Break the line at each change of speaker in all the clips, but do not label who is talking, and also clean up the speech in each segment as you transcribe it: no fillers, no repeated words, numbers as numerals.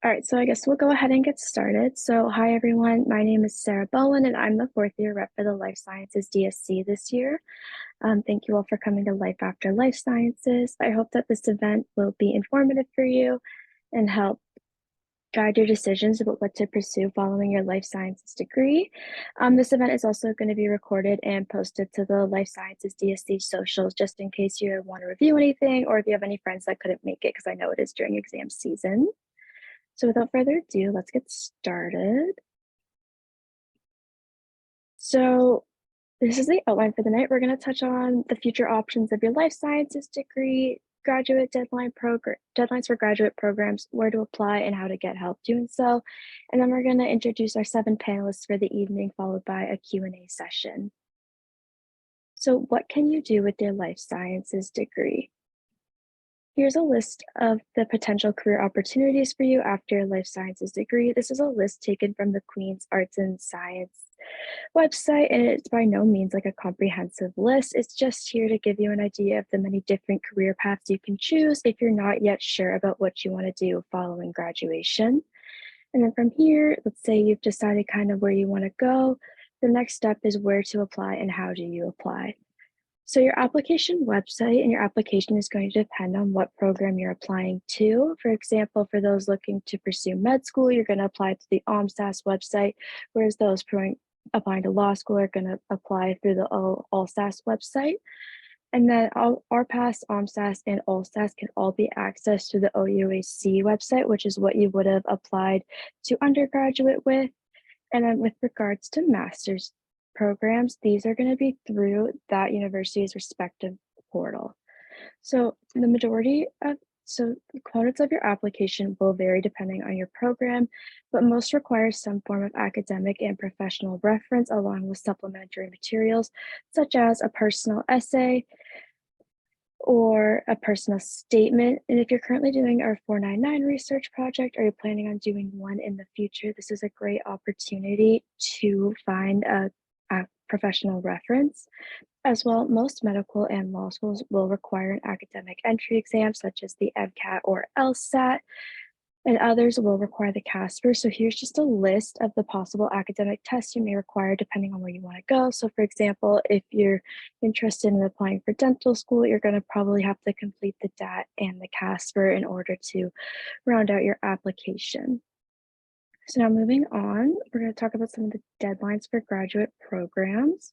All right, so I guess we'll go ahead and get started. So, hi everyone, my name is Sarah Bowen, and I'm the fourth year rep for the Life Sciences DSC this year. Thank you all for coming to Life After Life Sciences. I hope that this event will be informative for you and help guide your decisions about what to pursue following your life sciences degree. This event is also going to be recorded and posted to the Life Sciences DSC socials just in case you want to review anything or if you have any friends that couldn't make it because I know it is during exam season. So without further ado, let's get started. So this is the outline for the night. We're going to touch on the future options of your life sciences degree, graduate deadlines for graduate programs, where to apply and how to get help doing so. And then we're going to introduce our 7 panelists for the evening, followed by a Q&A session. So what can you do with your life sciences degree? Here's a list of the potential career opportunities for you after your life sciences degree. This is a list taken from the Queen's Arts and Science website, and it's by no means like a comprehensive list. It's just here to give you an idea of the many different career paths you can choose if you're not yet sure about what you want to do following graduation. And then from here, let's say you've decided kind of where you want to go. The next step is where to apply and how do you apply. So your application website and your application is going to depend on what program you're applying to. For example, for those looking to pursue med school, you're going to apply to the ALMSAS website, whereas those applying to law school are going to apply through the ALSAS website. And then RPAS, ALMSAS, and ALSAS can all be accessed through the OUAC website, which is what you would have applied to undergraduate with. And then with regards to master's programs, these are going to be through that university's respective portal. So the components of your application will vary depending on your program, but most require some form of academic and professional reference along with supplementary materials, such as a personal essay or a personal statement. And if you're currently doing our 499 research project or you're planning on doing one in the future, this is a great opportunity to find a professional reference. As well, most medical and law schools will require an academic entry exam such as the MCAT or LSAT, and others will require the CASPER. So here's just a list of the possible academic tests you may require depending on where you want to go. So for example, if you're interested in applying for dental school, you're going to probably have to complete the DAT and the CASPER in order to round out your application. So now moving on, we're going to talk about some of the deadlines for graduate programs.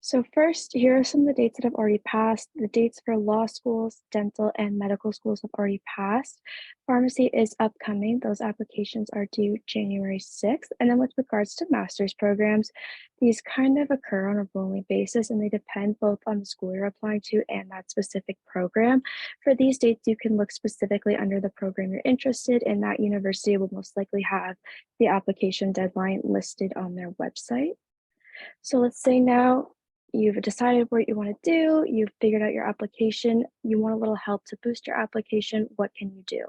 So first, here are some of the dates that have already passed. The dates for law schools, dental, and medical schools have already passed. Pharmacy is upcoming. Those applications are due January 6th. And then with regards to master's programs, these kind of occur on a rolling basis and they depend both on the school you're applying to and that specific program. For these dates, you can look specifically under the program you're interested in. That university will most likely have the application deadline listed on their website. So let's say now you've decided what you want to do, you've figured out your application, you want a little help to boost your application, what can you do?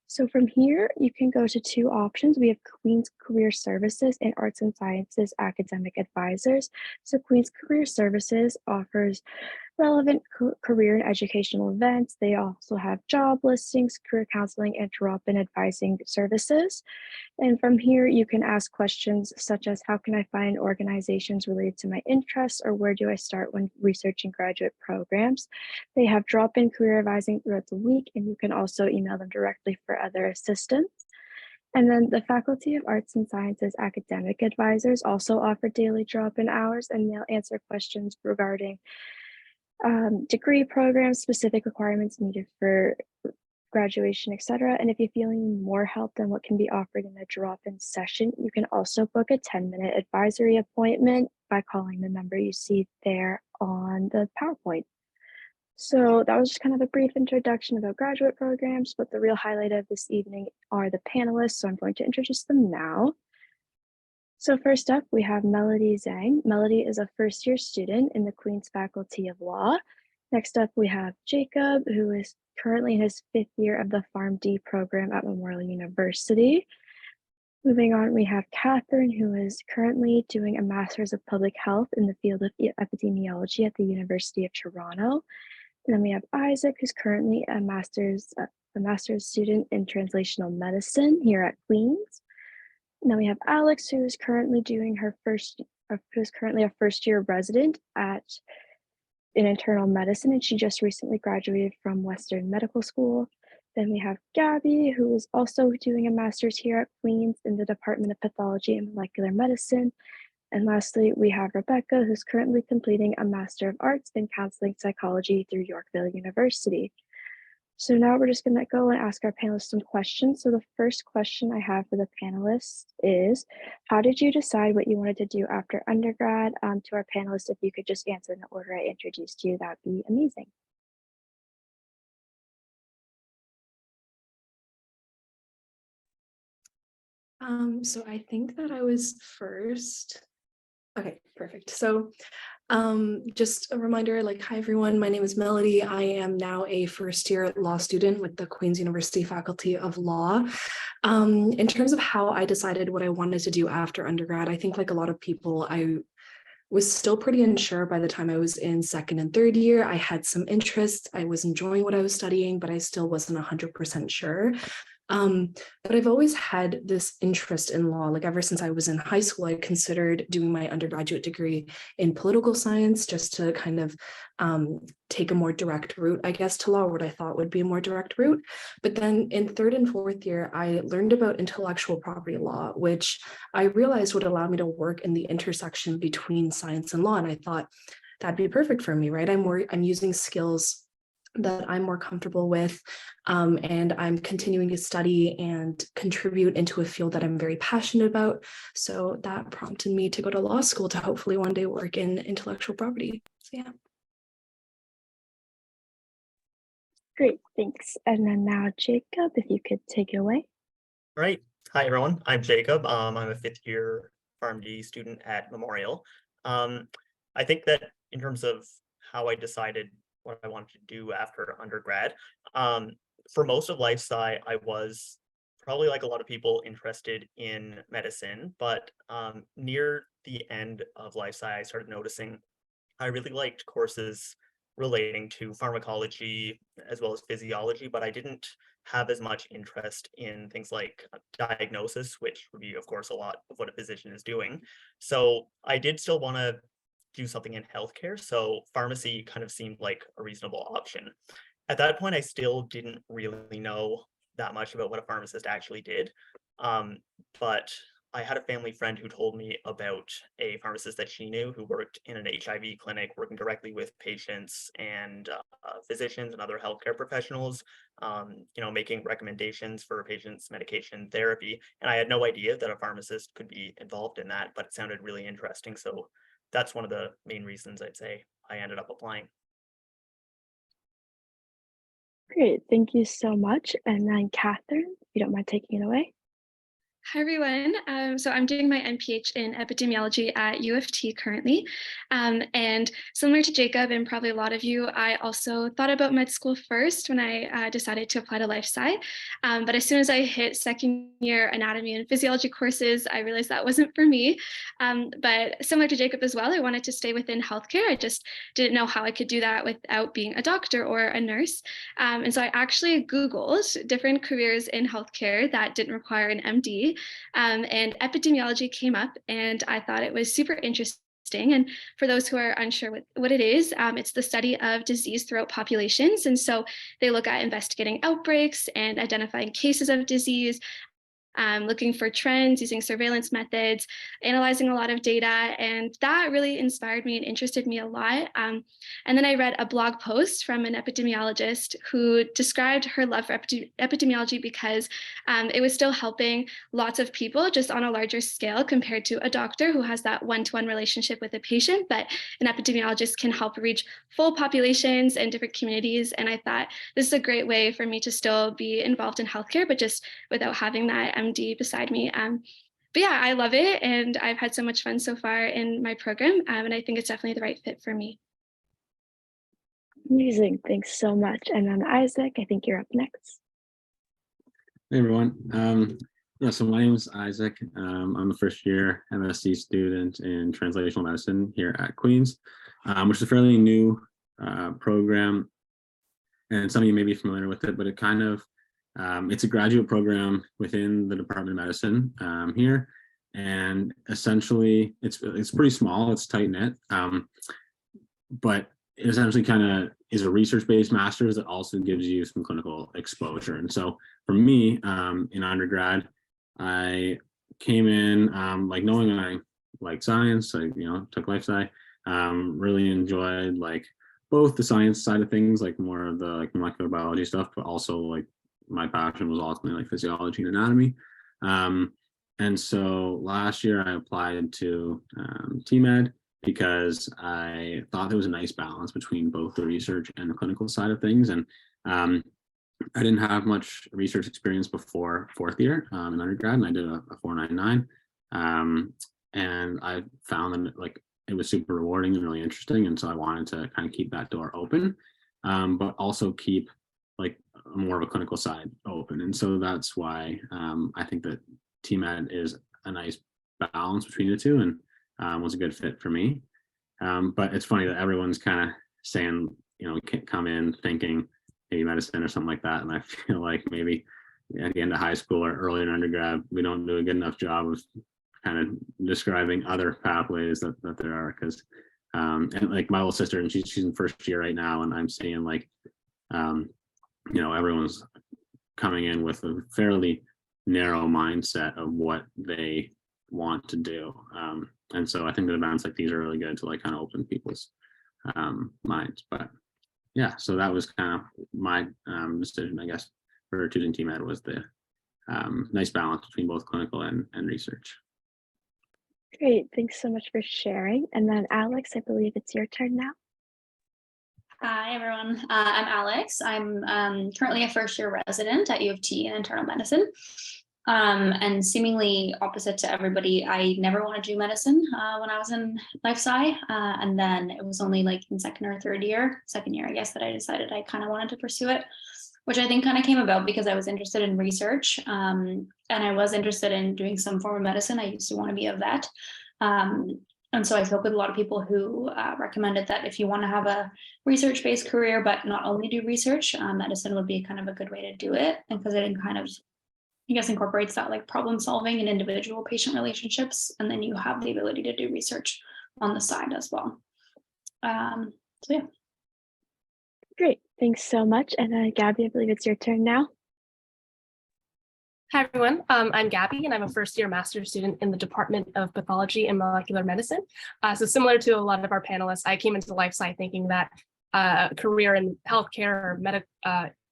So from here, you can go to 2 options. We have Queen's Career Services and Arts and Sciences Academic Advisors. So Queen's Career Services offers relevant career and educational events. They also have job listings, career counseling, and drop-in advising services. And from here, you can ask questions such as, how can I find organizations related to my interests, or where do I start when researching graduate programs? They have drop-in career advising throughout the week, and you can also email them directly for other assistance. And then the Faculty of Arts and Sciences Academic Advisors also offer daily drop-in hours, and they'll answer questions regarding degree programs, specific requirements needed for graduation, etc. And if you're feeling more help than what can be offered in a drop-in session, you can also book a 10-minute advisory appointment by calling the number you see there on the PowerPoint. So that was just kind of a brief introduction about graduate programs, but the real highlight of this evening are the panelists, so I'm going to introduce them now. So first up, we have Melody Zhang. Melody is a first-year student in the Queen's Faculty of Law. Next up, we have Jacob, who is currently in his 5th year of the PharmD program at Memorial University. Moving on, we have Catherine, who is currently doing a Master's of Public Health in the field of epidemiology at the University of Toronto. And then we have Isaac, who's currently a Master's a master's student in translational medicine here at Queen's. And then we have Alex, who is currently who's currently a first-year resident in internal medicine, and she just recently graduated from Western Medical School. Then we have Gabby, who is also doing a master's here at Queen's in the Department of Pathology and Molecular Medicine. And lastly, we have Rebecca, who's currently completing a Master of Arts in Counseling Psychology through Yorkville University. So now we're just going to go and ask our panelists some questions. So the first question I have for the panelists is, how did you decide what you wanted to do after undergrad? To our panelists, if you could just answer in the order I introduced you, that'd be amazing.
So I think that I was first. Okay, perfect. So just a reminder, hi everyone, my name is Melody. I am now a first-year law student with the Queen's University Faculty of Law. In terms of how I decided what I wanted to do after undergrad, I think like a lot of people, I was still pretty unsure by the time I was in second and third year. I had some interests, I was enjoying what I was studying, but I still wasn't 100% sure. But I've always had this interest in law. Ever since I was in high school, I considered doing my undergraduate degree in political science just to kind of take a more direct route, I guess, to law, what I thought would be a more direct route. But then in third and fourth year, I learned about intellectual property law, which I realized would allow me to work in the intersection between science and law. And I thought that'd be perfect for me, right? I'm using skills that I'm more comfortable with, and I'm continuing to study and contribute into a field that I'm very passionate about. So that prompted me to go to law school to hopefully one day work in intellectual property. So yeah.
Great, thanks. And then now Jacob, if you could take it away.
Right. Hi, everyone. I'm Jacob. I'm a fifth-year PharmD student at Memorial. I think that in terms of how I decided what I wanted to do after undergrad, for most of life sci, I was probably like a lot of people interested in medicine, but near the end of life sci, I started noticing I really liked courses relating to pharmacology as well as physiology, but I didn't have as much interest in things like diagnosis, which would be, of course, a lot of what a physician is doing. So I did still want to do something in healthcare, so pharmacy kind of seemed like a reasonable option. At that point, I still didn't really know that much about what a pharmacist actually did, but I had a family friend who told me about a pharmacist that she knew who worked in an HIV clinic, working directly with patients and physicians and other healthcare professionals, making recommendations for patients' medication therapy. And I had no idea that a pharmacist could be involved in that, but it sounded really interesting. So that's one of the main reasons I'd say I ended up applying.
Great, thank you so much. And then Catherine, if you don't mind taking it away.
Hi, everyone. So I'm doing my MPH in epidemiology at U of T currently. And similar to Jacob and probably a lot of you, I also thought about med school first when I decided to apply to life sci. But as soon as I hit second year anatomy and physiology courses, I realized that wasn't for me. But similar to Jacob as well, I wanted to stay within healthcare. I just didn't know how I could do that without being a doctor or a nurse. And so I actually Googled different careers in healthcare that didn't require an MD. And epidemiology came up, and I thought it was super interesting. And for those who are unsure what it is, it's the study of disease throughout populations. And so they look at investigating outbreaks and identifying cases of disease, looking for trends, using surveillance methods, analyzing a lot of data. And that really inspired me and interested me a lot. And then I read a blog post from an epidemiologist who described her love for epidemiology because it was still helping lots of people just on a larger scale compared to a doctor who has that one-to-one relationship with a patient. But an epidemiologist can help reach full populations and different communities. And I thought this is a great way for me to still be involved in healthcare, but just without having that MD beside me. But yeah, I love it. And I've had so much fun so far in my program. And I think it's definitely the right fit for me.
Amazing, thanks so much. And then Isaac, I think you're up next.
Hey everyone. So my name is Isaac. I'm a first year MSc student in translational medicine here at Queen's, which is a fairly new program. And some of you may be familiar with it, but it kind of It's a graduate program within the Department of Medicine here, and essentially it's pretty small. It's tight knit, but it essentially kind of is a research-based master's that also gives you some clinical exposure. And so for me, in undergrad, I came in like knowing I like science. I took life sci. Really enjoyed like both the science side of things, like more of the like molecular biology stuff, but also like my passion was ultimately like physiology and anatomy. And so last year I applied to TMed because I thought there was a nice balance between both the research and the clinical side of things. And I didn't have much research experience before fourth year in undergrad, and I did a 499. And I found that like it was super rewarding and really interesting. And so I wanted to kind of keep that door open, but also keep like more of a clinical side open. And so that's why I think that TMed is a nice balance between the two, and was a good fit for me. But it's funny that everyone's kind of saying, we can't come in thinking maybe medicine or something like that. And I feel like maybe at the end of high school or early in undergrad, we don't do a good enough job of kind of describing other pathways that there are. Because and like my little sister, and she's in first year right now, and I'm seeing like everyone's coming in with a fairly narrow mindset of what they want to do. And so I think that events like these are really good to like kind of open people's minds. But yeah, so that was kind of my decision, I guess, for choosing TMed, was the nice balance between both clinical and research.
Great, thanks so much for sharing. And then Alex, I believe it's your turn now.
Hi, everyone. I'm Alex. I'm currently a first-year resident at U of T in internal medicine. And seemingly opposite to everybody, I never wanted to do medicine when I was in life sci. And then it was only like in second year, I guess, that I decided I kind of wanted to pursue it, which I think kind of came about because I was interested in research, and I was interested in doing some form of medicine. I used to want to be a vet. And so I spoke with a lot of people who recommended that if you want to have a research-based career, but not only do research, medicine would be kind of a good way to do it. And because it kind of, I guess, incorporates that like problem solving and individual patient relationships. And then you have the ability to do research on the side as well. So yeah.
Great, thanks so much. And Gabby, I believe it's your turn now.
Hi, everyone. I'm Gabby, and I'm a first-year master's student in the Department of Pathology and Molecular Medicine. So similar to a lot of our panelists, I came into life sci thinking that a career in healthcare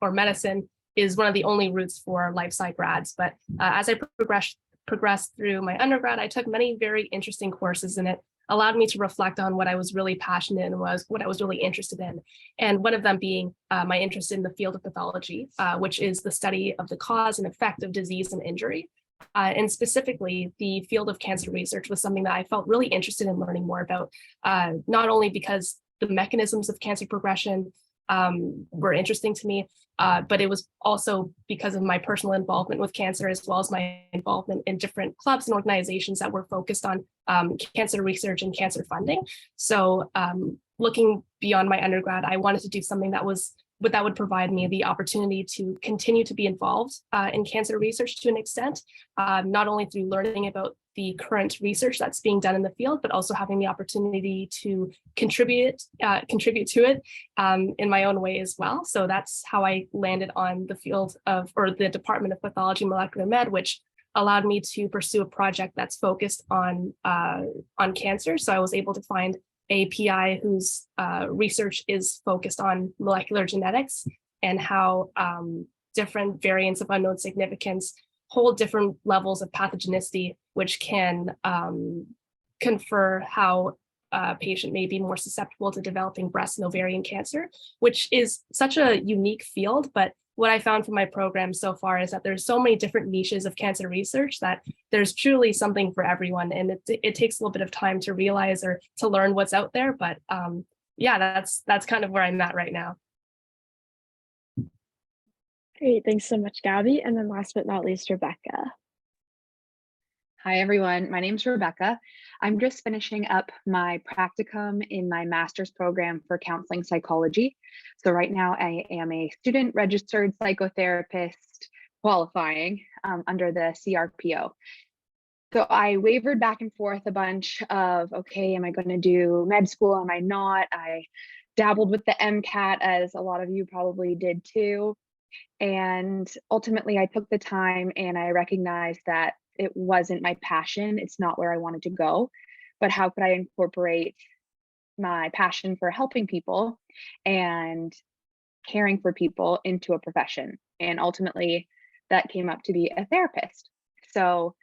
or medicine is one of the only routes for life sci grads. But as I progressed through my undergrad, I took many very interesting courses, and it allowed me to reflect on what I was really passionate in, was what I was really interested in. And one of them being my interest in the field of pathology, which is the study of the cause and effect of disease and injury. And specifically, the field of cancer research was something that I felt really interested in learning more about, not only because the mechanisms of cancer progression were interesting to me, but it was also because of my personal involvement with cancer, as well as my involvement in different clubs and organizations that were focused on cancer research and cancer funding. So looking beyond my undergrad, I wanted to do something that would provide me the opportunity to continue to be involved in cancer research to an extent, not only through learning about the current research that's being done in the field, but also having the opportunity to contribute to it in my own way as well. So that's how I landed on the field of, or the Department of Pathology and Molecular Med, which allowed me to pursue a project that's focused on cancer. So I was able to find a PI whose research is focused on molecular genetics and how different variants of unknown significance hold different levels of pathogenicity, which can confer how a patient may be more susceptible to developing breast and ovarian cancer, which is such a unique field. But what I found from my program so far is that there's so many different niches of cancer research that there's truly something for everyone. And it takes a little bit of time to realize or to learn what's out there. But yeah, that's kind of where I'm at right now.
Great, thanks so much, Gabby. And then last but not least, Rebecca.
Hi, everyone. My name's Rebecca. I'm just finishing up my practicum in my master's program for counseling psychology. So right now I am a student registered psychotherapist qualifying under the CRPO. So I wavered back and forth a bunch of, okay, am I going to do med school? Am I not? I dabbled with the MCAT, as a lot of you probably did too. And ultimately, I took the time and I recognized that it wasn't my passion. It's not where I wanted to go. But how could I incorporate my passion for helping people and caring for people into a profession? And ultimately, that came up to be a therapist. So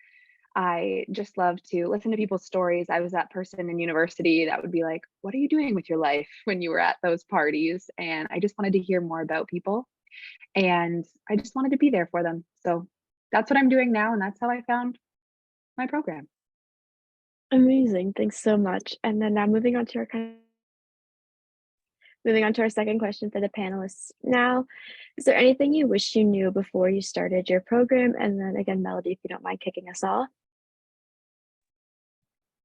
I just love to listen to people's stories. I was that person in university that would be like, what are you doing with your life when you were at those parties? And I just wanted to hear more about people. And I just wanted to be there for them. So that's what I'm doing now. And that's how I found my program.
Amazing. Thanks so much. And then now moving on to our second question for the panelists now. Is there anything you wish you knew before you started your program? And then again, Melody, if you don't mind kicking us off.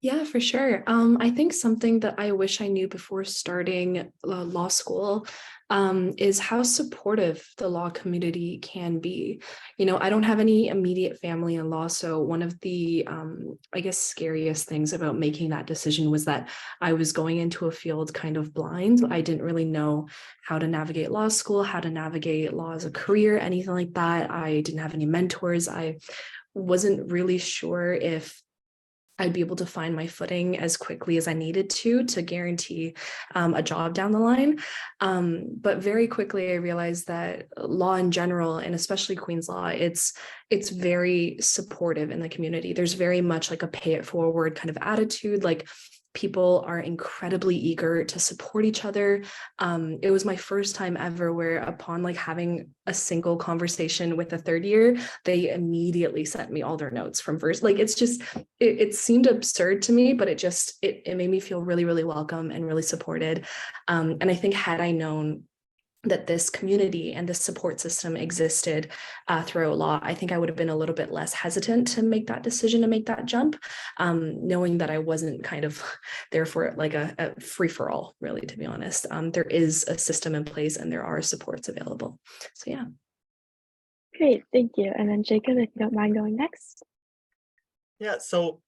Yeah, for sure. I think something that I wish I knew before starting law school is how supportive the law community can be. You know, I don't have any immediate family in law, so one of the, I guess, scariest things about making that decision was that I was going into a field kind of blind. I didn't really know how to navigate law school, how to navigate law as a career, anything like that. I didn't have any mentors. I wasn't really sure if I'd be able to find my footing as quickly as I needed to guarantee a job down the line. But very quickly, I realized that law in general, and especially Queen's Law, it's very supportive in the community. There's very much like a pay it forward kind of attitude. Like, people are incredibly eager to support each other. It was my first time ever where, upon like having a single conversation with a third year, they immediately sent me all their notes from first. Like, it's just, it seemed absurd to me, but it made me feel really, really welcome and really supported. And I think had I known that this community and this support system existed throughout law, I think I would have been a little bit less hesitant to make that decision, to make that jump, knowing that I wasn't kind of there for like a free for all, really, to be honest. There is a system in place and there are supports available. So yeah.
Great, thank you. And then Jacob, if you don't mind going next.
Yeah, so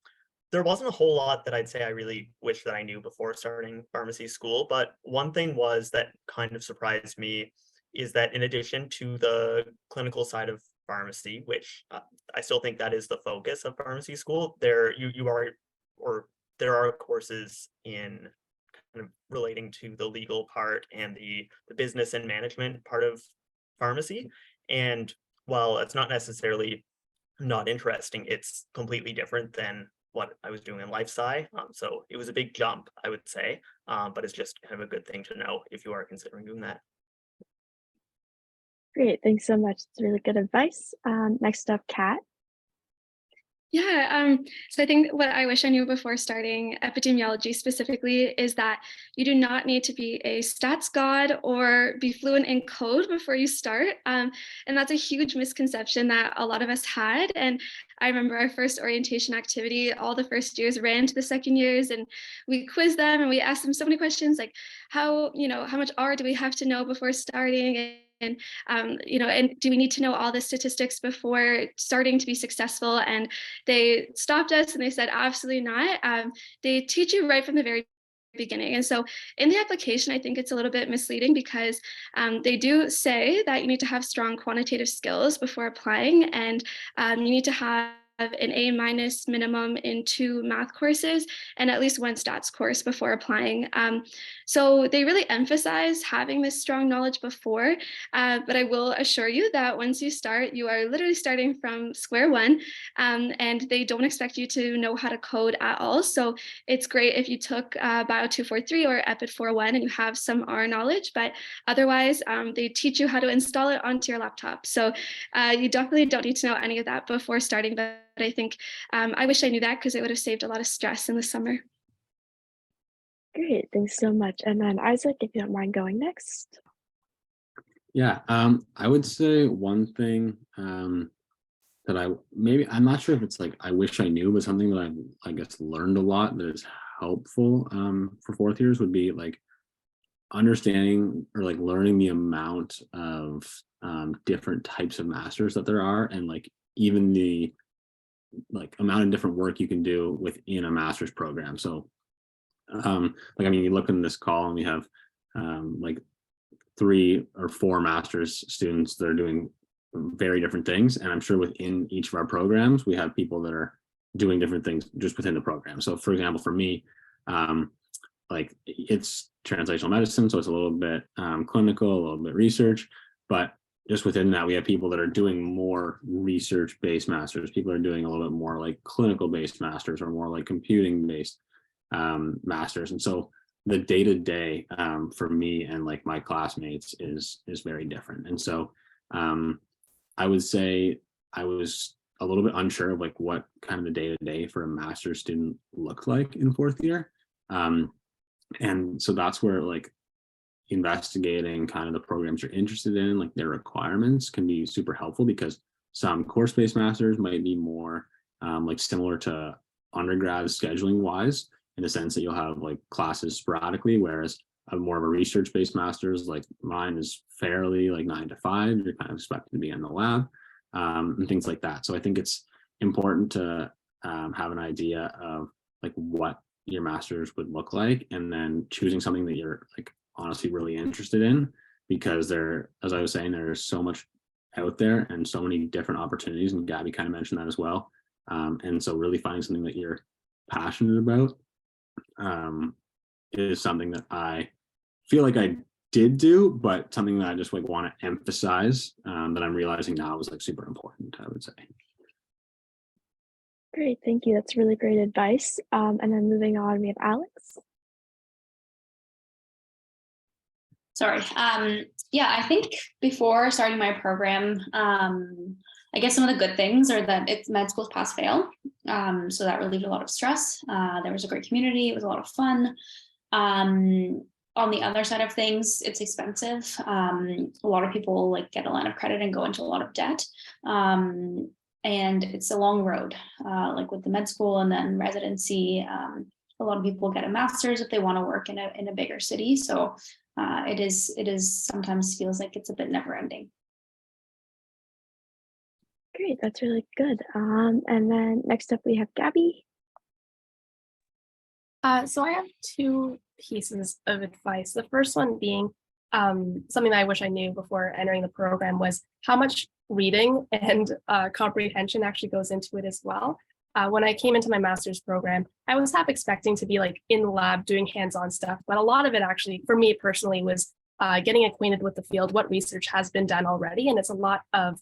there wasn't a whole lot that I'd say I really wish that I knew before starting pharmacy school, but one thing was that kind of surprised me is that in addition to the clinical side of pharmacy, which I still think that is the focus of pharmacy school, there are courses in kind of relating to the legal part and the business and management part of pharmacy. And while it's not necessarily not interesting, it's completely different than what I was doing in life sci. So it was a big jump, I would say, but it's just kind of a good thing to know if you are considering doing that.
Great, thanks so much. It's really good advice. Next up, Kat.
Yeah, so I think what I wish I knew before starting epidemiology specifically is that you do not need to be a stats god or be fluent in code before you start. And that's a huge misconception that a lot of us had. And I remember our first orientation activity, all the first years ran to the second years, and we quizzed them and we asked them so many questions like how much R do we have to know before starting? And and do we need to know all the statistics before starting to be successful? And they stopped us and they said, absolutely not. They teach you right from the very beginning. And so in the application, I think it's a little bit misleading because they do say that you need to have strong quantitative skills before applying, and you need to have an A- minimum in 2 math courses and at least 1 stats course before applying. So they really emphasize having this strong knowledge before, but I will assure you that once you start, you are literally starting from square one, and they don't expect you to know how to code at all. So it's great if you took Bio 243 or EPID 4.1 and you have some R knowledge, but otherwise they teach you how to install it onto your laptop. So you definitely don't need to know any of that before starting, but I think I wish I knew that because it would have saved a lot of stress in the summer.
Great, thanks so much. And then Isaac, if you don't mind going next.
Yeah, I would say one thing that I'm not sure if it's like I wish I knew, but something that I guess learned a lot that is helpful for fourth years would be like understanding or like learning the amount of different types of masters that there are, and like even the like amount of different work you can do within a master's program. So like, I mean, you look in this call and we have like 3 or 4 master's students that are doing very different things. And I'm sure within each of our programs, we have people that are doing different things just within the program. So for example, for me, like it's translational medicine, so it's a little bit clinical, a little bit research, but just within that, we have people that are doing more research-based masters. People are doing a little bit more like clinical-based masters, or more like computing-based masters. And so the day-to-day for me and like my classmates is very different. And so I would say I was a little bit unsure of like what kind of the day-to-day for a master's student looked like in 4th year. And so that's where like investigating kind of the programs you're interested in, like their requirements, can be super helpful, because some course-based masters might be more like similar to undergrad scheduling wise, in the sense that you'll have like classes sporadically, whereas more of a research-based master's like mine is fairly like 9 to 5. You're kind of expected to be in the lab and things like that. So I think it's important to have an idea of like what your master's would look like, and then choosing something that you're like honestly really interested in, because there, as I was saying, there's so much out there and so many different opportunities, and Gabby kind of mentioned that as well. And so really finding something that you're passionate about is something that I feel like I did do, but something that I just like want to emphasize that I'm realizing now is like super important, I would say.
Great, thank you. That's really great advice. And then moving on, we have Alex.
Sorry. Yeah, I think before starting my program, I guess some of the good things are that it's med school's pass fail. So that relieved a lot of stress. There was a great community. It was a lot of fun. On the other side of things, it's expensive. A lot of people like get a line of credit and go into a lot of debt. And it's a long road, like with the med school and then residency. A lot of people get a master's if they want to work in a bigger city. So it is sometimes feels like it's a bit never ending.
Great, that's really good. And then next up we have Gabby.
So I have 2 pieces of advice. The first one being something that I wish I knew before entering the program was how much reading and comprehension actually goes into it as well. When I came into my master's program, I was half expecting to be like in the lab doing hands-on stuff, but a lot of it actually, for me personally, was getting acquainted with the field, what research has been done already. And it's a lot of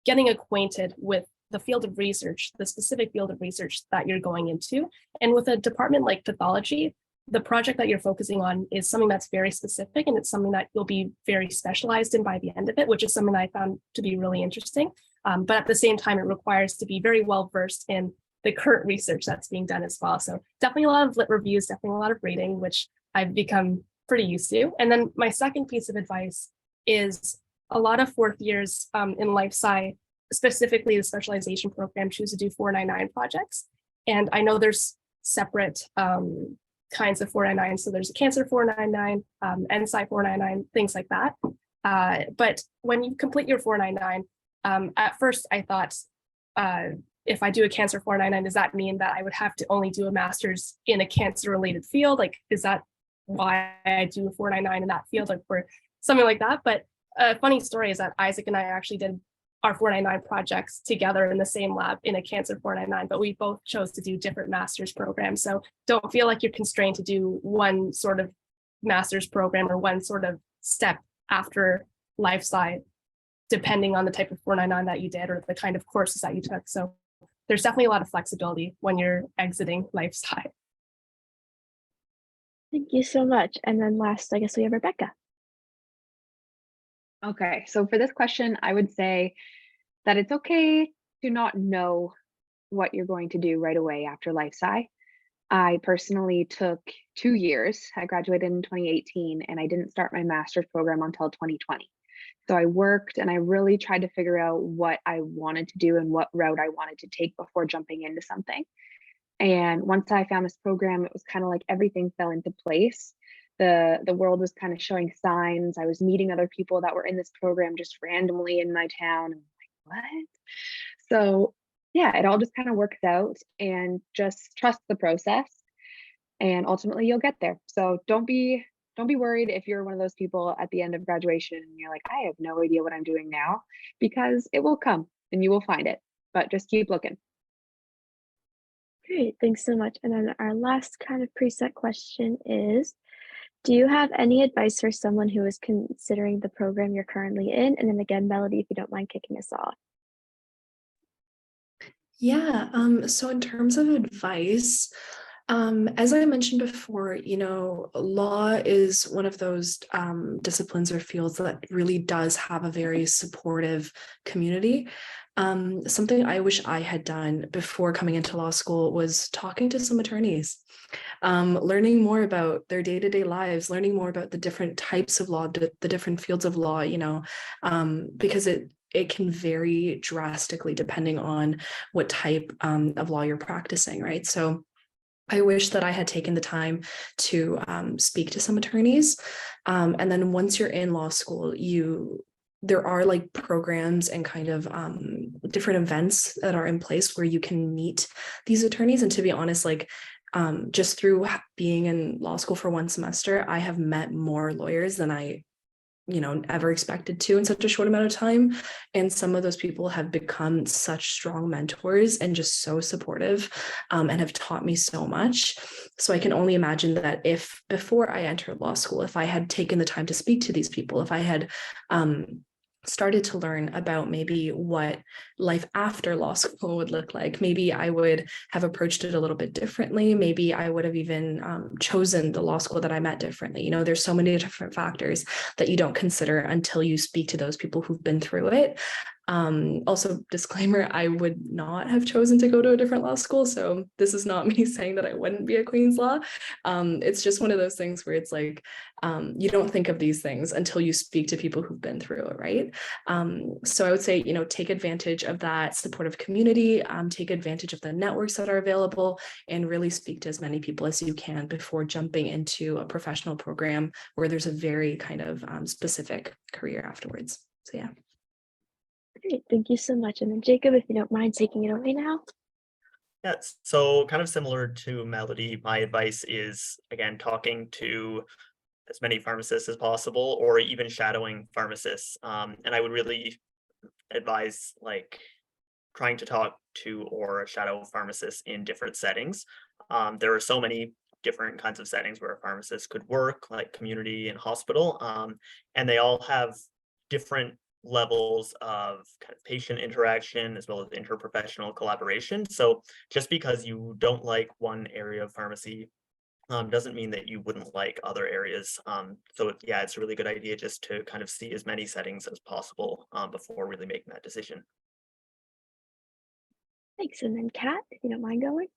getting acquainted with the field of research, the specific field of research that you're going into. And with a department like pathology, the project that you're focusing on is something that's very specific, and it's something that you'll be very specialized in by the end of it, which is something I found to be really interesting. But at the same time, it requires to be very well versed in the current research that's being done as well. So definitely a lot of lit reviews, definitely a lot of reading, which I've become pretty used to. And then my second piece of advice is a lot of 4th years in life sci, specifically the specialization program, choose to do 499 projects. And I know there's separate kinds of 499. So there's a cancer 499, NSci 499, things like that. But when you complete your 499, at first I thought, if I do a cancer 499, does that mean that I would have to only do a master's in a cancer related field? Like, is that why I do a 499 in that field, or for something like that? But a funny story is that Isaac and I actually did our 499 projects together in the same lab in a cancer 499, but we both chose to do different master's programs. So don't feel like you're constrained to do one sort of master's program or one sort of step after life sci, depending on the type of 499 that you did or the kind of courses that you took. So there's definitely a lot of flexibility when you're exiting life sci.
Thank you so much. And then last, I guess we have Rebecca.
Okay, so for this question, I would say that it's okay to not know what you're going to do right away after life sci. I personally took 2 years. I graduated in 2018 and I didn't start my master's program until 2020. So I worked and I really tried to figure out what I wanted to do and what route I wanted to take before jumping into something. And once I found this program, it was kind of like everything fell into place. the world was kind of showing signs. I was meeting other people that were in this program just randomly in my town. I'm like, what? So yeah, it all just kind of works out, and just trust the process, and ultimately you'll get there. So don't be worried if you're one of those people at the end of graduation and you're like, I have no idea what I'm doing now, because it will come and you will find it, but just keep looking.
Great, thanks so much. And then our last kind of preset question is, do you have any advice for someone who is considering the program you're currently in? And then again, Melody, if you don't mind kicking us off.
Yeah, so in terms of advice, as I mentioned before, you know, law is one of those disciplines or fields that really does have a very supportive community. Something I wish I had done before coming into law school was talking to some attorneys, learning more about their day-to-day lives, learning more about the different types of law, the different fields of law, you know, because it can vary drastically depending on what type of law you're practicing, right? So I wish that I had taken the time to speak to some attorneys. And then once you're in law school, there are like programs and kind of different events that are in place where you can meet these attorneys. And to be honest, like just through being in law school for one semester, I have met more lawyers than I ever expected to in such a short amount of time. And some of those people have become such strong mentors and just so supportive, and have taught me so much. So I can only imagine that if before I entered law school, if I had taken the time to speak to these people, if I had started to learn about maybe what life after law school would look like, maybe I would have approached it a little bit differently. Maybe I would have even chosen the law school that I'm at differently. You know, there's so many different factors that you don't consider until you speak to those people who've been through it. Also, disclaimer, I would not have chosen to go to a different law school. So this is not me saying that I wouldn't be at Queen's Law. It's just one of those things where it's like, you don't think of these things until you speak to people who've been through it, right? So I would say, take advantage of that supportive community, take advantage of the networks that are available, and really speak to as many people as you can before jumping into a professional program where there's a very kind of specific career afterwards. So yeah.
Great, thank you so much. And then Jacob, if you don't mind taking it away now.
Yeah, so kind of similar to Melody, my advice is, again, talking to as many pharmacists as possible, or even shadowing pharmacists. And I would really advise like trying to talk to or shadow pharmacists in different settings. There are so many different kinds of settings where a pharmacist could work, like community and hospital, and they all have different levels of kind of patient interaction as well as interprofessional collaboration. So just because you don't like one area of pharmacy doesn't mean that you wouldn't like other areas. So yeah, it's a really good idea just to kind of see as many settings as possible before really making that decision.
Thanks. And then Kat, if you don't mind going.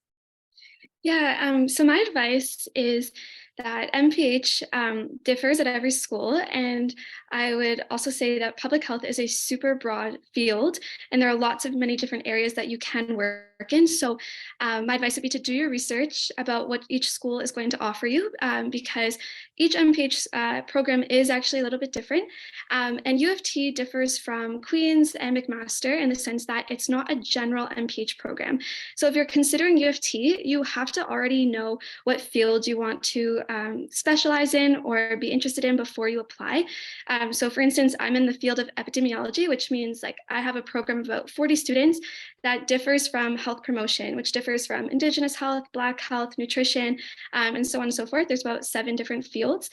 Yeah, so my advice is that MPH differs at every school. And I would also say that public health is a super broad field, and there are lots of many different areas that you can work in. So my advice would be to do your research about what each school is going to offer you, because each MPH program is actually a little bit different. And U of T differs from Queen's and McMaster in the sense that it's not a general MPH program. So if you're considering U of T, you have to already know what field you want to specialize in or be interested in before you apply. So for instance, I'm in the field of epidemiology, which means like I have a program of about 40 students that differs from health promotion, which differs from Indigenous health, Black health, nutrition, and so on and so forth. There's about 7 different fields.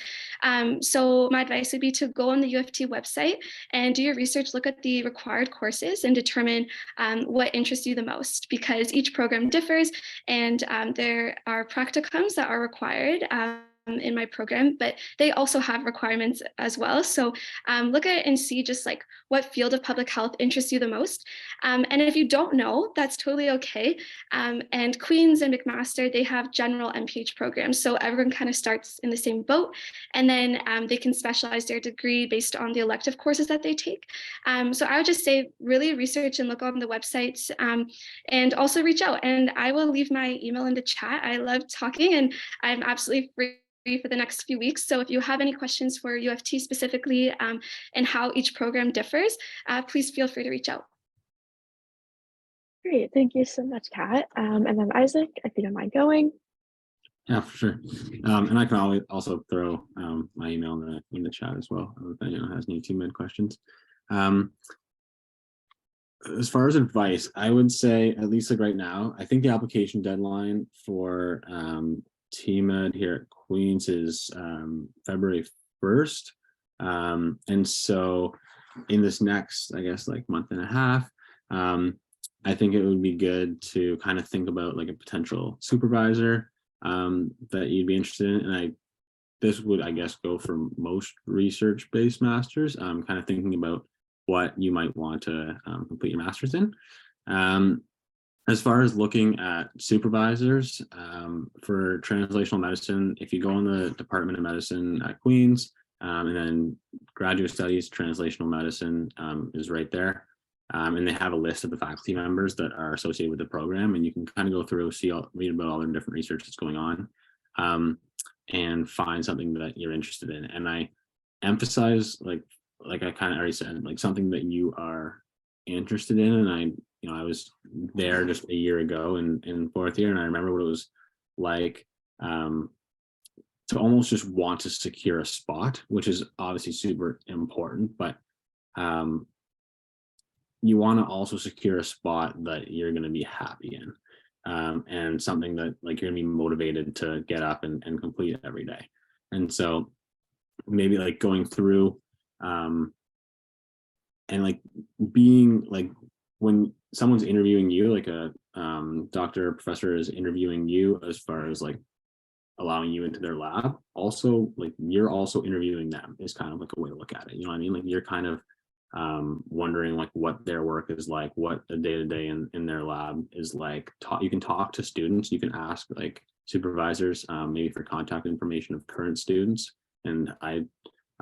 So my advice would be to go on the U of T website and do your research, look at the required courses and determine what interests you the most, because each program differs, and there are practicums that are required in my program, but they also have requirements as well. So look at it and see just like what field of public health interests you the most. And if you don't know, that's totally okay. And Queen's and McMaster, they have general MPH programs. So everyone kind of starts in the same boat, and then they can specialize their degree based on the elective courses that they take. So I would just say really research and look on the websites, and also reach out. And I will leave my email in the chat. I love talking, and I'm absolutely free for the next few weeks. So if you have any questions for UFT specifically and how each program differs, please feel free to reach out.
Great, thank you so much, Kat. And then Isaac, if you don't mind going.
Yeah, for sure. And I can always also throw my email in the chat as well if anyone has any TMed questions. As far as advice, I would say, at least like right now, I think the application deadline for TMed here at Queens is February 1st. And so in this next, I guess, like month and a half, I think it would be good to kind of think about like a potential supervisor that you'd be interested in. And this would, I guess, go for most research-based masters, kind of thinking about what you might want to complete your master's in. As far as looking at supervisors for translational medicine, if you go in the Department of Medicine at Queens, and then graduate studies, translational medicine is right there. And they have a list of the faculty members that are associated with the program, and you can kind of go through, read about all the different research that's going on, and find something that you're interested in. And I emphasize, like I kind of already said, like something that you are interested in. And I was there just a year ago in fourth year, and I remember what it was like to almost just want to secure a spot, which is obviously super important, but you want to also secure a spot that you're going to be happy in, and something that like you're going to be motivated to get up and complete every day. And so maybe like going through and like being like, when someone's interviewing you, like a doctor or professor is interviewing you as far as like allowing you into their lab, also like you're also interviewing them is kind of like a way to look at it. You know what I mean? Like you're kind of wondering like what their work is like, what a day-to-day in their lab is like. You can talk to students, you can ask like supervisors maybe for contact information of current students. And I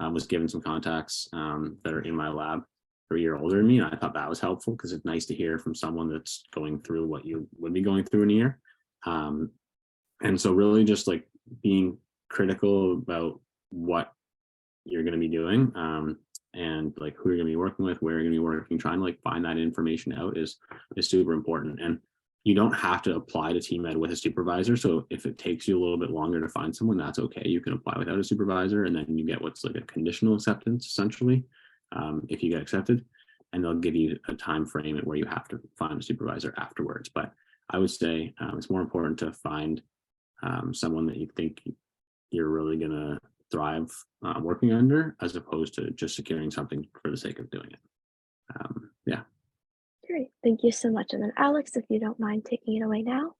was given some contacts that are in my lab for a year older than me, and I thought that was helpful because it's nice to hear from someone that's going through what you would be going through in a year. And so really just like being critical about what you're going to be doing, and like who you're going to be working with, where you're going to be working, trying to like find that information out is super important. And you don't have to apply to TMed with a supervisor. So if it takes you a little bit longer to find someone, that's okay. You can apply without a supervisor, and then you get what's like a conditional acceptance essentially, if you get accepted, and they'll give you a time frame where you have to find a supervisor afterwards. But I would say it's more important to find someone that you think you're really going to thrive working under, as opposed to just securing something for the sake of doing it. Yeah.
Great, thank you so much. And then Alex, if you don't mind taking it away now.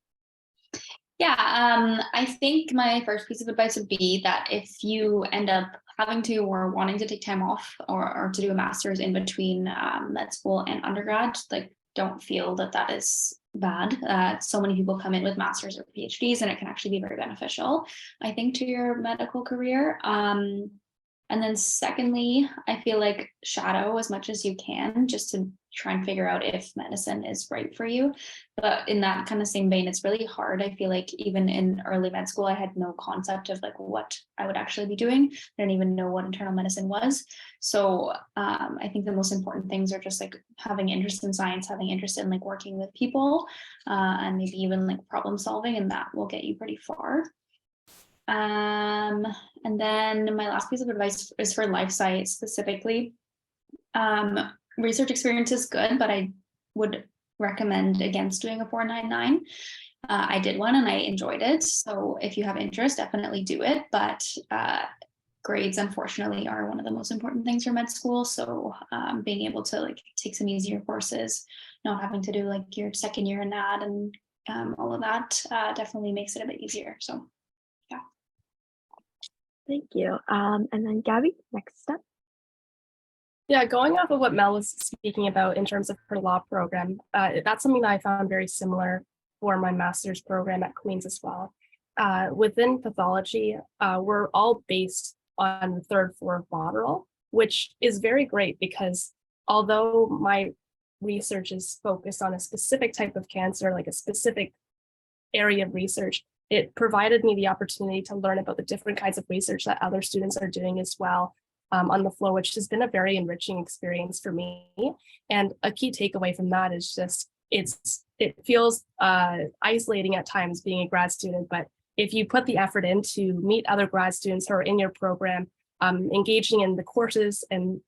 Yeah, I think my first piece of advice would be that if you end up having to or wanting to take time off or to do a master's in between med school and undergrad, like don't feel that that is bad. So many people come in with masters or PhDs, and it can actually be very beneficial, I think, to your medical career. And then secondly, I feel like shadow as much as you can, just to try and figure out if medicine is right for you. But in that kind of same vein, it's really hard. I feel like even in early med school, I had no concept of like what I would actually be doing. I didn't even know what internal medicine was. So I think the most important things are just like having interest in science, having interest in like working with people, and maybe even like problem solving, and that will get you pretty far. And then my last piece of advice is for life science specifically. Research experience is good, but I would recommend against doing a 499. I did one and I enjoyed it. So if you have interest, definitely do it. But grades, unfortunately, are one of the most important things for med school. So being able to like take some easier courses, not having to do like your second year in NAD and all of that definitely makes it a bit easier. So yeah.
Thank you. And then Gabby, next step.
Yeah, going off of what Mel was speaking about in terms of her law program, that's something that I found very similar for my master's program at Queens as well. Within pathology, we're all based on the third floor lateral, which is very great because although my research is focused on a specific type of cancer, like a specific area of research, it provided me the opportunity to learn about the different kinds of research that other students are doing as well on the floor, which has been a very enriching experience for me. And a key takeaway from that is just it feels isolating at times being a grad student, but if you put the effort in to meet other grad students who are in your program, engaging in the courses and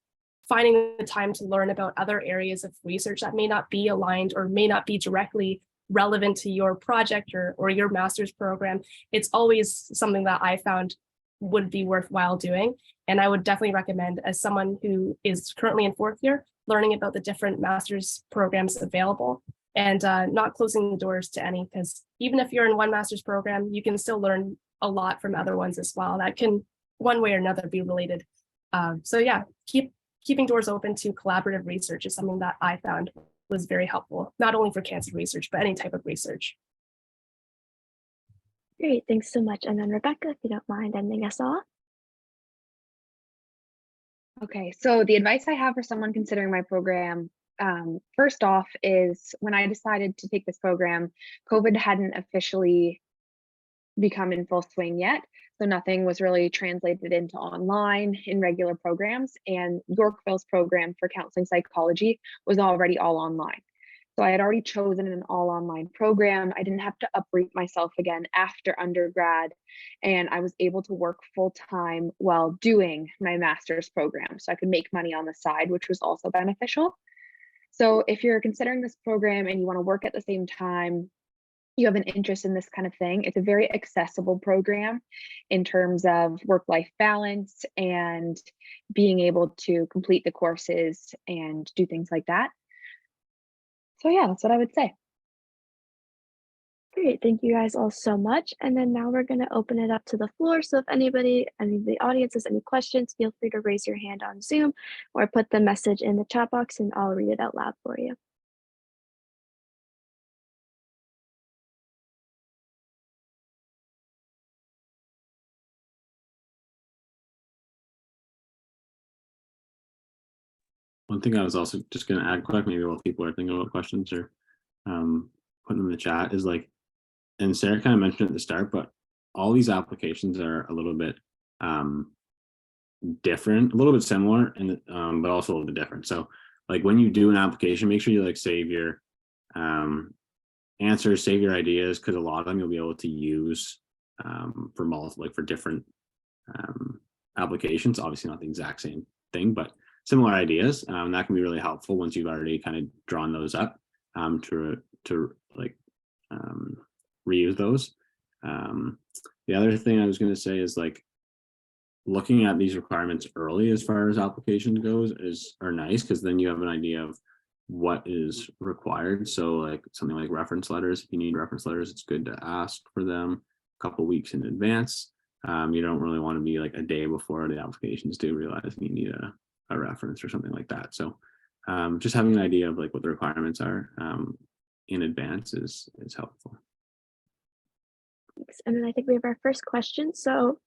finding the time to learn about other areas of research that may not be aligned or may not be directly relevant to your project or your master's program, it's always something that I found would be worthwhile doing. And I would definitely recommend, as someone who is currently in 4th year, learning about the different master's programs available and not closing the doors to any, because even if you're in one master's program, you can still learn a lot from other ones as well. That can one way or another be related. So yeah, keeping doors open to collaborative research is something that I found was very helpful, not only for cancer research, but any type of research.
Great, thanks so much. And then Rebecca, if you don't mind ending us off.
Okay, so the advice I have for someone considering my program, first off, is when I decided to take this program, COVID hadn't officially become in full swing yet. So nothing was really translated into online in regular programs. And Yorkville's program for counseling psychology was already all online. So I had already chosen an all online program. I didn't have to uproot myself again after undergrad. And I was able to work full time while doing my master's program. So I could make money on the side, which was also beneficial. So if you're considering this program and you want to work at the same time, you have an interest in this kind of thing, it's a very accessible program in terms of work-life balance and being able to complete the courses and do things like that. So yeah, that's what I would say.
Great, thank you guys all so much. And then now we're going to open it up to the floor. So if any of the audience has any questions, feel free to raise your hand on Zoom or put the message in the chat box and I'll read it out loud for you.
One thing I was also just going to add quick, maybe while people are thinking about questions or putting them in the chat, is like, and Sarah kind of mentioned at the start, but all these applications are a little bit different, a little bit similar, and but also a little bit different. So like when you do an application, make sure you like save your answers, save your ideas, because a lot of them you'll be able to use for multiple, like for different applications. Obviously not the exact same thing, but similar ideas. That can be really helpful once you've already kind of drawn those up to like reuse those. The other thing I was going to say is like looking at these requirements early as far as application goes are nice, because then you have an idea of what is required. So like something like reference letters, if you need reference letters, it's good to ask for them a couple weeks in advance. You don't really want to be like a day before the applications due realizing you need a reference or something like that. So just having an idea of like what the requirements are in advance is helpful.
Thanks. And then I think we have our first question. So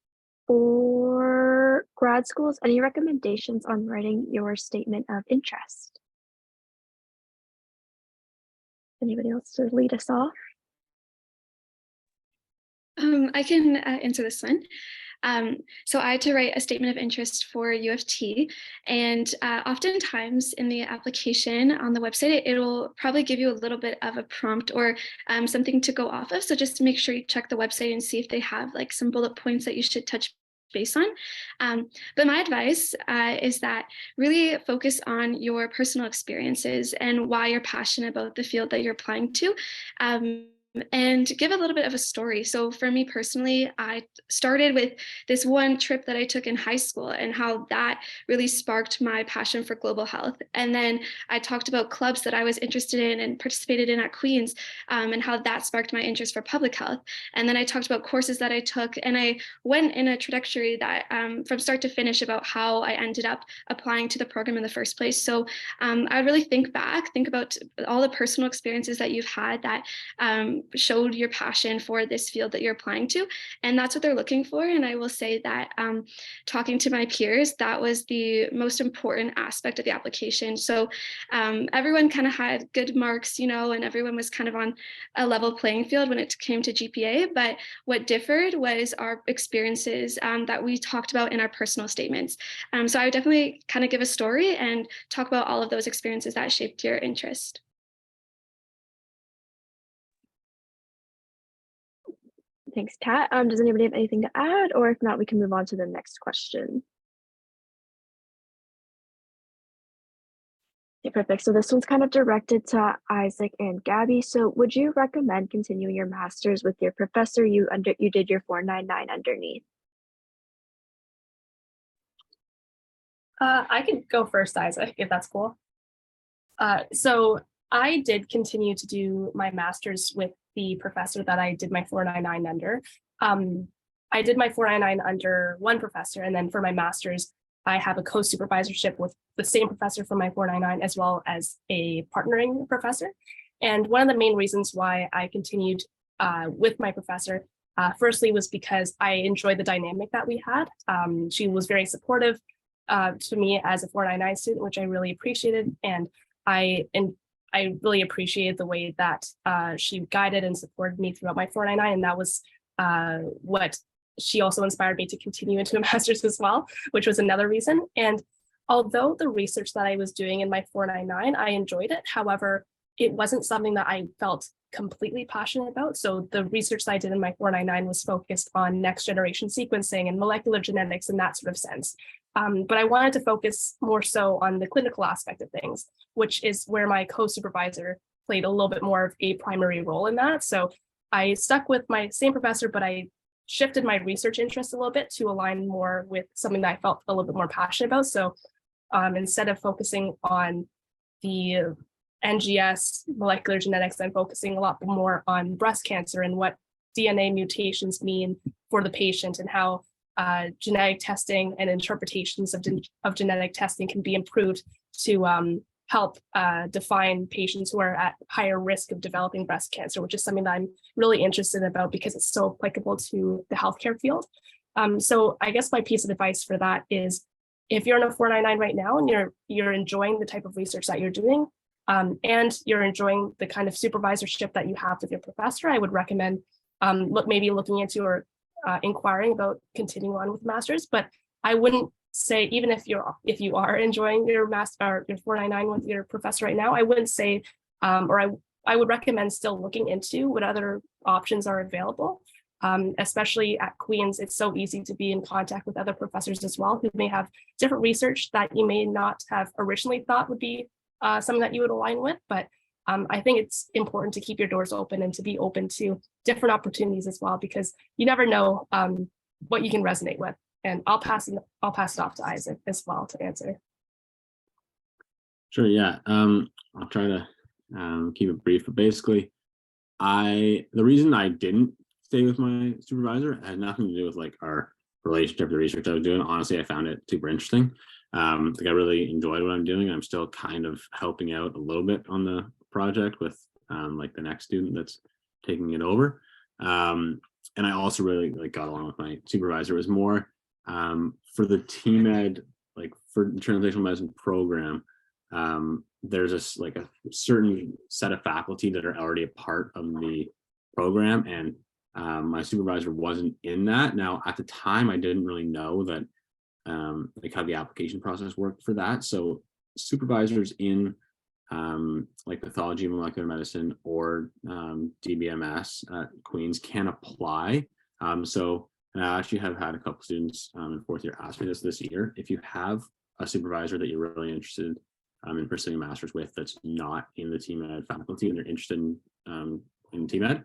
for grad schools, any recommendations on writing your statement of interest? Anybody else to lead us off?
I can answer this one. So I had to write a statement of interest for U of T, and oftentimes in the application on the website, it will probably give you a little bit of a prompt or something to go off of. So just make sure you check the website and see if they have like some bullet points that you should touch base on. But my advice is that really focus on your personal experiences and why you're passionate about the field that you're applying to. And give a little bit of a story. So for me personally, I started with this one trip that I took in high school and how that really sparked my passion for global health. And then I talked about clubs that I was interested in and participated in at Queen's and how that sparked my interest for public health. And then I talked about courses that I took, and I went in a trajectory that from start to finish about how I ended up applying to the program in the first place. So I really think about all the personal experiences that you've had that showed your passion for this field that you're applying to. And that's what they're looking for. And I will say that talking to my peers, that was the most important aspect of the application. So everyone kind of had good marks, and everyone was kind of on a level playing field when it came to GPA. But what differed was our experiences that we talked about in our personal statements. So I would definitely kind of give a story and talk about all of those experiences that shaped your interest.
Thanks, Kat. Does anybody have anything to add? Or if not, we can move on to the next question. Okay, perfect. So this one's kind of directed to Isaac and Gabby. So would you recommend continuing your master's with your professor you did your 499 underneath?
I can go first, Isaac, if that's cool. So I did continue to do my master's with the professor that I did my 499 under. I did my 499 under one professor, and then for my master's, I have a co-supervisorship with the same professor for my 499 as well as a partnering professor. And one of the main reasons why I continued with my professor, firstly, was because I enjoyed the dynamic that we had. She was very supportive to me as a 499 student, which I really appreciated. And I really appreciated the way that she guided and supported me throughout my 499. And that was what she also inspired me to continue into a master's as well, which was another reason. And although the research that I was doing in my 499, I enjoyed it. However, it wasn't something that I felt completely passionate about. So the research that I did in my 499 was focused on next generation sequencing and molecular genetics in that sort of sense. But I wanted to focus more so on the clinical aspect of things, which is where my co-supervisor played a little bit more of a primary role in that. So I stuck with my same professor, but I shifted my research interest a little bit to align more with something that I felt a little bit more passionate about. So instead of focusing on the NGS molecular genetics, I'm focusing a lot more on breast cancer and what DNA mutations mean for the patient and how genetic testing and interpretations of genetic testing can be improved to help define patients who are at higher risk of developing breast cancer, which is something that I'm really interested about because it's so applicable to the healthcare field. So I guess my piece of advice for that is if you're in a 499 right now and you're enjoying the type of research that you're doing, and you're enjoying the kind of supervisorship that you have with your professor, I would recommend maybe looking into or inquiring about continuing on with master's. But I wouldn't say, even if you are enjoying your master or your 499 with your professor right now, I wouldn't say, or I would recommend still looking into what other options are available. Especially at Queen's, it's so easy to be in contact with other professors as well who may have different research that you may not have originally thought would be something that you would align with. But I think it's important to keep your doors open and to be open to different opportunities as well, because you never know what you can resonate with. And I'll pass it off to Isaac as well to answer.
Sure, yeah. I'll try to keep it brief, but basically, the reason I didn't stay with my supervisor had nothing to do with like our relationship, the research I was doing. Honestly, I found it super interesting. Like I really enjoyed what I'm doing. I'm still kind of helping out a little bit on the project with like the next student that's taking it over. And I also really like got along with my supervisor. It was more for the TMed, like for the translational medicine program, there's a certain set of faculty that are already a part of the program, and my supervisor wasn't in that. Now at the time I didn't really know that like how the application process worked for that. So supervisors in like pathology and molecular medicine or DBMS at Queen's can apply. So and I actually have had a couple students in fourth year ask me this year. If you have a supervisor that you're really interested in pursuing a master's with that's not in the TMed faculty and they're interested in TMed,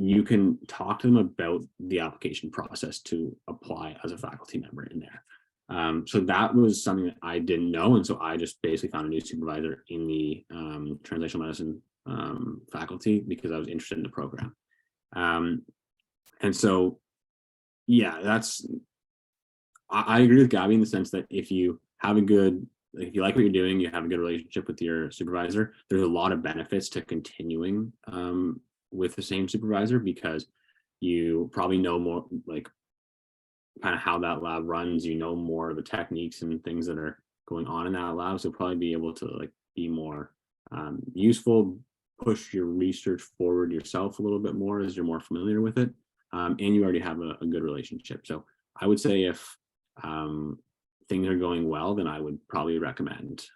you can talk to them about the application process to apply as a faculty member in there. So that was something that I didn't know. And so I just basically found a new supervisor in the translational medicine faculty because I was interested in the program. And so, yeah, I agree with Gabby in the sense that if you have a good if you like what you're doing, you have a good relationship with your supervisor, there's a lot of benefits to continuing with the same supervisor, because you probably know more, like kind of how that lab runs, you know more of the techniques and things that are going on in that lab, so probably be able to like be more useful, push your research forward yourself a little bit more as you're more familiar with it, and you already have a good relationship. So I would say if things are going well, then I would probably recommend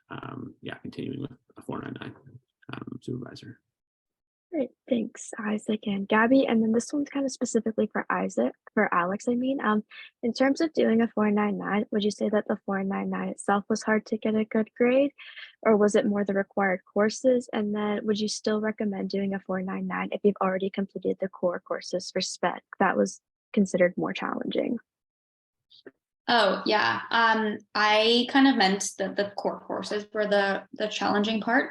continuing with a 499 supervisor.
Great, thanks, Isaac and Gabby. And then this one's kind of specifically for Alex, I mean. In terms of doing a 499, would you say that the 499 itself was hard to get a good grade, or was it more the required courses? And then would you still recommend doing a 499 if you've already completed the core courses for spec that was considered more challenging?
Oh, yeah. I kind of meant that the core courses were the challenging part.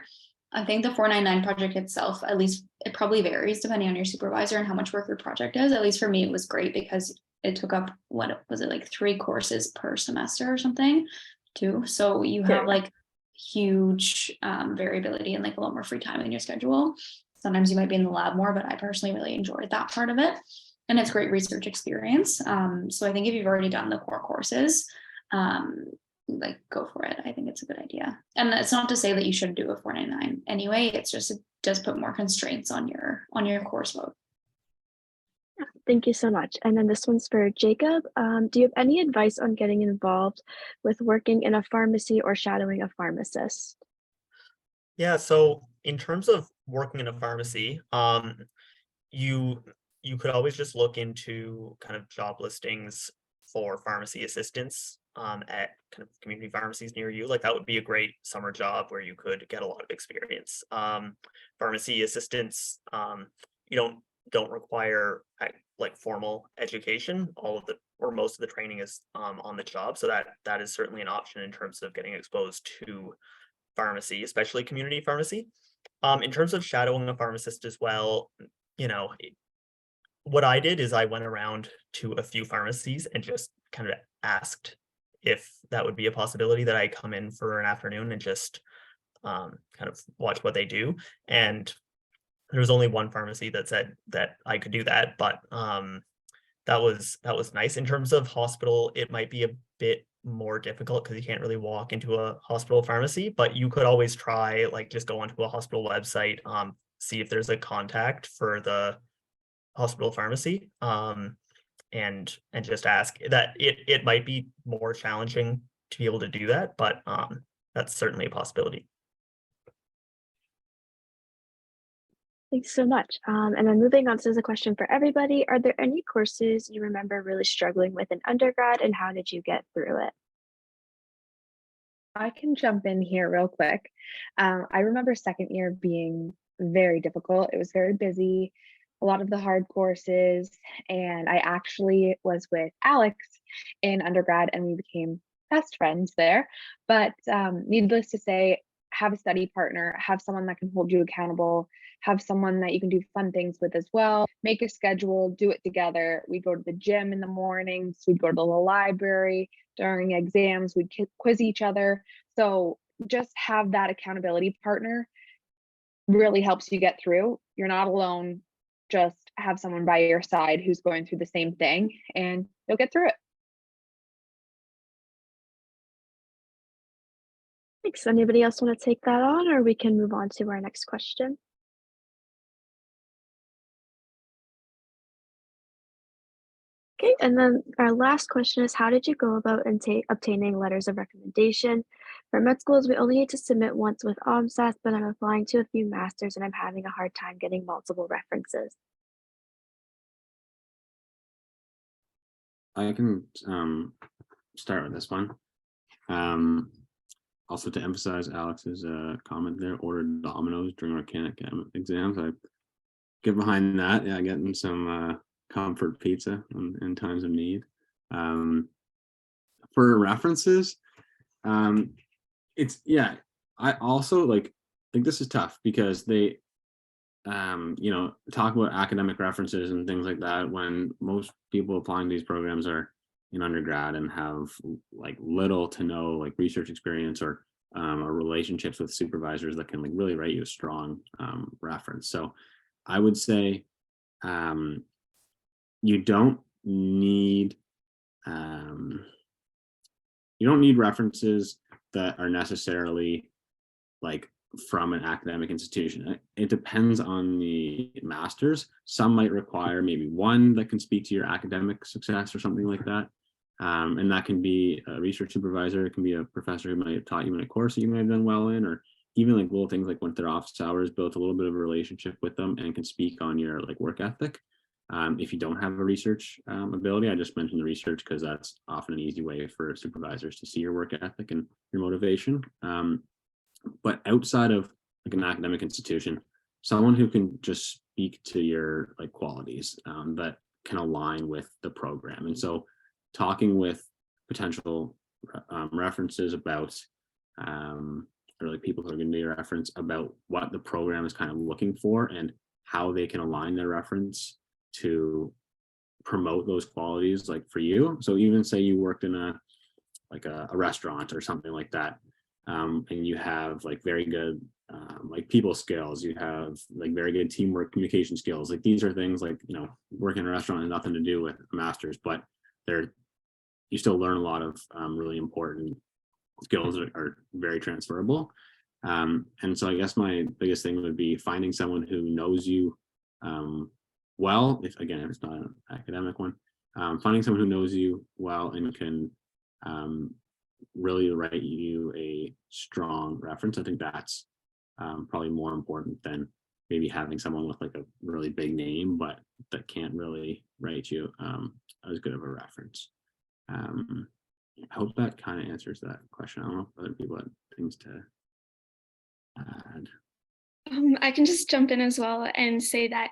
I think the 499 project itself, at least it probably varies depending on your supervisor and how much work your project is. At least for me, it was great because it took up, what was it, like 3 courses per semester or something too. So you have like huge variability and like a lot more free time in your schedule. Sometimes you might be in the lab more, but I personally really enjoyed that part of it. And it's great research experience. So I think if you've already done the core courses, like go for it. I think it's a good idea. And it's not to say that you shouldn't do a 499 anyway. It's just, it does put more constraints on your courseload.
Yeah, thank you so much. And then this one's for Jacob. Do you have any advice on getting involved with working in a pharmacy or shadowing a pharmacist?
Yeah, so in terms of working in a pharmacy, you could always just look into kind of job listings for pharmacy assistants at kind of community pharmacies near you. Like that would be a great summer job where you could get a lot of experience. Pharmacy assistants, you don't require like formal education. All of the or most of the training is on the job, so that is certainly an option in terms of getting exposed to pharmacy, especially community pharmacy. In terms of shadowing a pharmacist as well, you know, what I did is I went around to a few pharmacies and just kind of asked if that would be a possibility that I come in for an afternoon and just kind of watch what they do. And there was only one pharmacy that said that I could do that, but that was nice. In terms of hospital, it might be a bit more difficult because you can't really walk into a hospital pharmacy, but you could always try, like, just go onto a hospital website, see if there's a contact for the hospital pharmacy, and just ask. That it might be more challenging to be able to do that, but that's certainly a possibility.
Thanks so much. And then moving on, so this is a question for everybody. Are there any courses you remember really struggling with in undergrad, and how did you get through it?
I can jump in here real quick. I remember second year being very difficult. It was very busy, a lot of the hard courses, and I actually was with Alex in undergrad and we became best friends there. But needless to say, have a study partner, have someone that can hold you accountable, have someone that you can do fun things with as well. Make a schedule, do it together. We'd go to the gym in the mornings, we'd go to the library during exams, we'd quiz each other. So just have that accountability partner really helps you get through. You're not alone. Just have someone by your side who's going through the same thing and you'll get through it.
Thanks. Anybody else want to take that on, or we can move on to our next question? Okay, and then our last question is, how did you go about obtaining letters of recommendation? For med schools, we only need to submit once with OMSAT, but I'm applying to a few masters and I'm having a hard time getting multiple references.
I can start with this one. Also, to emphasize Alex's comment there, ordered dominoes during organic exams. I get behind that. Yeah, getting some comfort pizza in times of need. For references, I also think this is tough because they talk about academic references and things like that when most people applying to these programs are in undergrad and have like little to no like research experience or or relationships with supervisors that can like really write you a strong reference. So I would say you don't need references that are necessarily like from an academic institution. It depends on the masters. Some might require maybe one that can speak to your academic success or something like that. And that can be a research supervisor. It can be a professor who might have taught you in a course that you might have done well in, or even like little things like went to their office hours, built a little bit of a relationship with them and can speak on your like work ethic. If you don't have a research ability, I just mentioned the research because that's often an easy way for supervisors to see your work ethic and your motivation. But outside of like an academic institution, someone who can just speak to your like qualities that can align with the program. And so talking with potential references about or like people who are going to be a reference about what the program is kind of looking for and how they can align their reference to promote those qualities like for you. So even say you worked in a restaurant or something like that, and you have like very good like people skills, you have like very good teamwork, communication skills. Like these are things like, you know, working in a restaurant has nothing to do with a master's, but you still learn a lot of really important skills that are very transferable. And so I guess my biggest thing would be finding someone who knows you well, if it's not an academic one, finding someone who knows you well and can really write you a strong reference. I think that's probably more important than maybe having someone with like a really big name, but that can't really write you as good of a reference. I hope that kind of answers that question. I don't know if other people have things to add.
I can just jump in as well and say that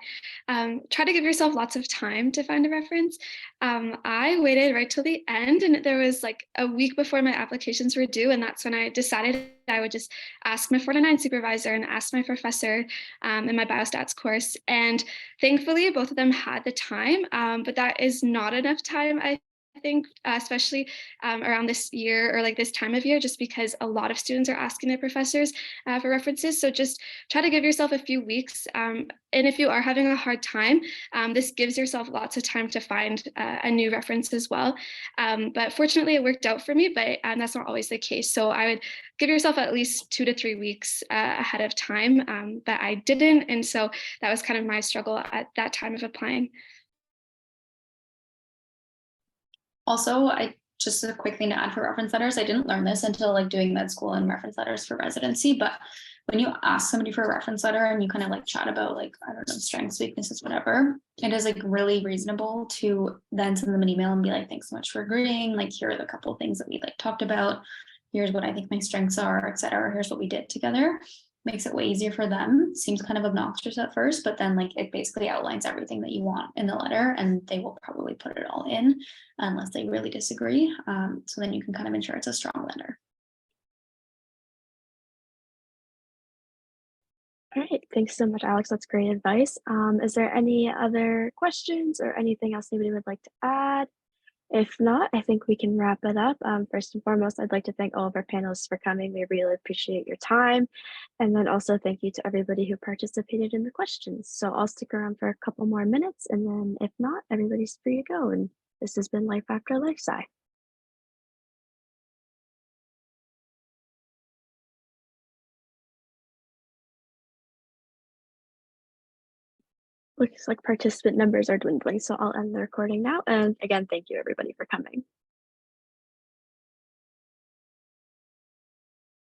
try to give yourself lots of time to find a reference. I waited right till the end, and there was like a week before my applications were due, and that's when I decided I would just ask my 409 supervisor and ask my professor in my biostats course. And thankfully, both of them had the time, but that is not enough time, I think, especially around this year or like this time of year, just because a lot of students are asking their professors for references. So just try to give yourself a few weeks. And if you are having a hard time, this gives yourself lots of time to find a new reference as well. But fortunately, it worked out for me, but that's not always the case. So I would give yourself at least 2 to 3 weeks ahead of time, but I didn't. And so that was kind of my struggle at that time of applying.
Also, I just a quick thing to add for reference letters. I didn't learn this until like doing med school and reference letters for residency, but when you ask somebody for a reference letter and you kind of like chat about like, I don't know, strengths, weaknesses, whatever, it is like really reasonable to then send them an email and be like, thanks so much for agreeing. Like, here are the couple of things that we like talked about. Here's what I think my strengths are, et cetera. Here's what we did together. Makes it way easier for them. Seems kind of obnoxious at first, but then like it basically outlines everything that you want in the letter, and they will probably put it all in unless they really disagree. So then you can kind of ensure it's a strong letter.
All right, thanks so much, Alex. That's great advice. Is there any other questions or anything else anybody would like to add? If not, I think we can wrap it up. First and foremost, I'd like to thank all of our panelists for coming. We really appreciate your time. And then also thank you to everybody who participated in the questions. So I'll stick around for a couple more minutes, and then if not, everybody's free to go. And this has been Life After Life Sci. Looks like participant numbers are dwindling, so I'll end the recording now. And again, thank you everybody for coming.